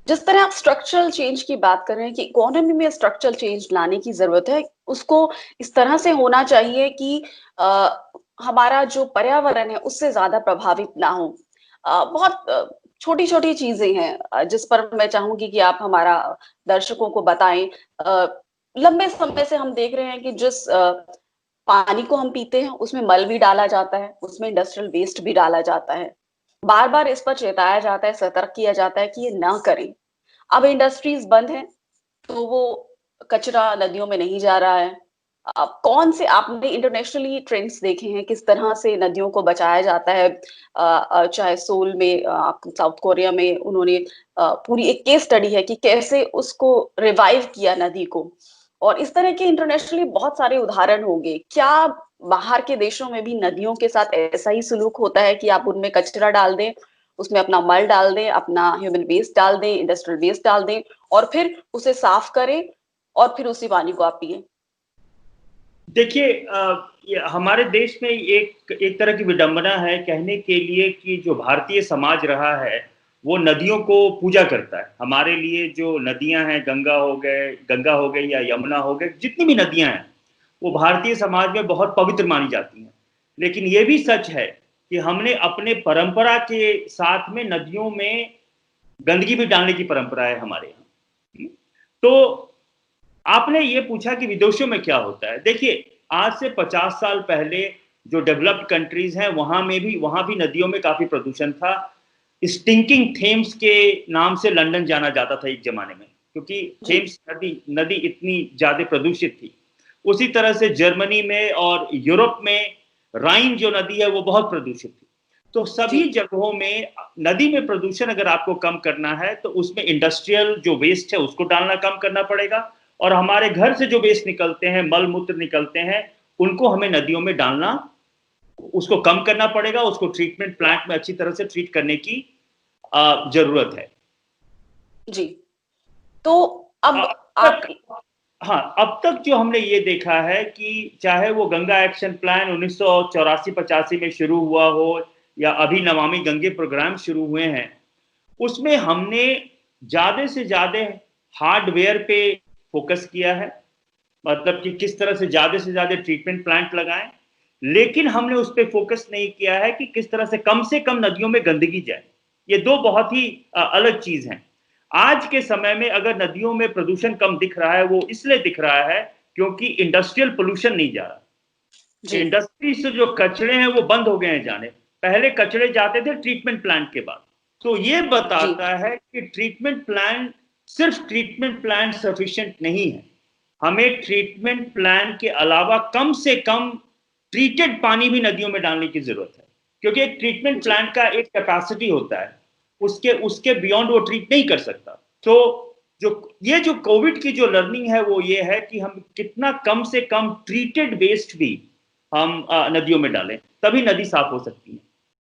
जिस तरह आप स्ट्रक्चरल चेंज की बात कर रहे हैं कि इकोनॉमी में स्ट्रक्चरल चेंज लाने की जरूरत है, उसको इस तरह से होना चाहिए कि हमारा जो पर्यावरण है उससे ज्यादा प्रभावित ना हो। बहुत छोटी छोटी चीजें हैं जिस पर मैं चाहूंगी कि आप हमारा दर्शकों को बताएं। लंबे समय से हम देख रहे हैं कि जिस पानी को हम पीते हैं उसमें मल भी डाला जाता है, उसमें इंडस्ट्रियल वेस्ट भी डाला जाता है। बार बार इस पर चेताया जाता है, सतर्क किया जाता है कि ये ना करें। अब इंडस्ट्रीज बंद हैं तो वो कचरा नदियों में नहीं जा रहा है। अब कौन से आपने इंटरनेशनली ट्रेंड्स देखे हैं किस तरह से नदियों को बचाया जाता है? चाहे सोल में, साउथ कोरिया में उन्होंने पूरी एक केस स्टडी है कि कैसे उसको रिवाइव किया नदी को। और इस तरह के इंटरनेशनली बहुत सारे उदाहरण होंगे। क्या बाहर के देशों में भी नदियों के साथ ऐसा ही सलूक होता है कि आप उनमें कचरा डाल दें, उसमें अपना मल डाल दें, अपना ह्यूमन वेस्ट डाल दें, इंडस्ट्रियल वेस्ट डाल दें और फिर उसे साफ करें और फिर उसी पानी को आप पिए? देखिए, हमारे देश में एक तरह की विडंबना है कहने के लिए कि जो भारतीय समाज रहा है वो नदियों को पूजा करता है। हमारे लिए जो नदियां हैं, गंगा हो गई या यमुना हो गई, जितनी भी नदियां हैं वो भारतीय समाज में बहुत पवित्र मानी जाती हैं। लेकिन ये भी सच है कि हमने अपने परंपरा के साथ में नदियों में गंदगी भी डालने की परंपरा है हमारे यहाँ। तो आपने ये पूछा कि विदेशों में क्या होता है। देखिए, आज से 50 साल पहले जो डेवलप्ड कंट्रीज हैं वहां भी नदियों में काफी प्रदूषण था। स्टिंकिंग थेम्स के नाम से लंदन जाना जाता था एक जमाने में, क्योंकि थेम्स नदी नदी इतनी ज्यादा प्रदूषित थी। उसी तरह से जर्मनी में और यूरोप में राइन जो नदी है वो बहुत प्रदूषित थी। तो सभी जगहों में नदी में प्रदूषण अगर आपको कम करना है तो उसमें इंडस्ट्रियल जो वेस्ट है उसको डालना कम करना पड़ेगा, और हमारे घर से जो वेस्ट निकलते हैं, मल मूत्र निकलते हैं, उनको हमें नदियों में डालना, उसको कम करना पड़ेगा। उसको ट्रीटमेंट प्लांट में अच्छी तरह से ट्रीट करने की जरूरत है। जी। तो अब आप हाँ, अब तक जो हमने ये देखा है कि चाहे वो गंगा एक्शन प्लान 1984-85 में शुरू हुआ हो या अभी नमामि गंगे प्रोग्राम शुरू हुए हैं, उसमें हमने ज्यादा से ज्यादा हार्डवेयर पे फोकस किया है। मतलब कि किस तरह से ज्यादा ट्रीटमेंट प्लांट लगाएं, लेकिन हमने उस पर फोकस नहीं किया है कि किस तरह से कम नदियों में गंदगी जाए। ये दो बहुत ही अलग चीज हैं। आज के समय में अगर नदियों में प्रदूषण कम दिख रहा है वो इसलिए दिख रहा है क्योंकि इंडस्ट्रियल पोल्यूशन नहीं जा रहा। इंडस्ट्री से जो कचरे हैं वो बंद हो गए हैं जाने। पहले कचरे जाते थे ट्रीटमेंट प्लांट के बाद। तो ये बताता है कि सिर्फ ट्रीटमेंट प्लांट सफिशिएंट नहीं है। हमें ट्रीटमेंट प्लान के अलावा कम से कम ट्रीटेड पानी भी नदियों में डालने की जरूरत है, क्योंकि एक ट्रीटमेंट प्लांट का एक कैपेसिटी होता है, उसके उसके बियॉन्ड वो ट्रीट नहीं कर सकता। तो जो कोविड की जो लर्निंग है वो ये है कि हम कितना कम से कम ट्रीटेड वेस्ट भी हम नदियों में डालें, तभी नदी साफ हो सकती है।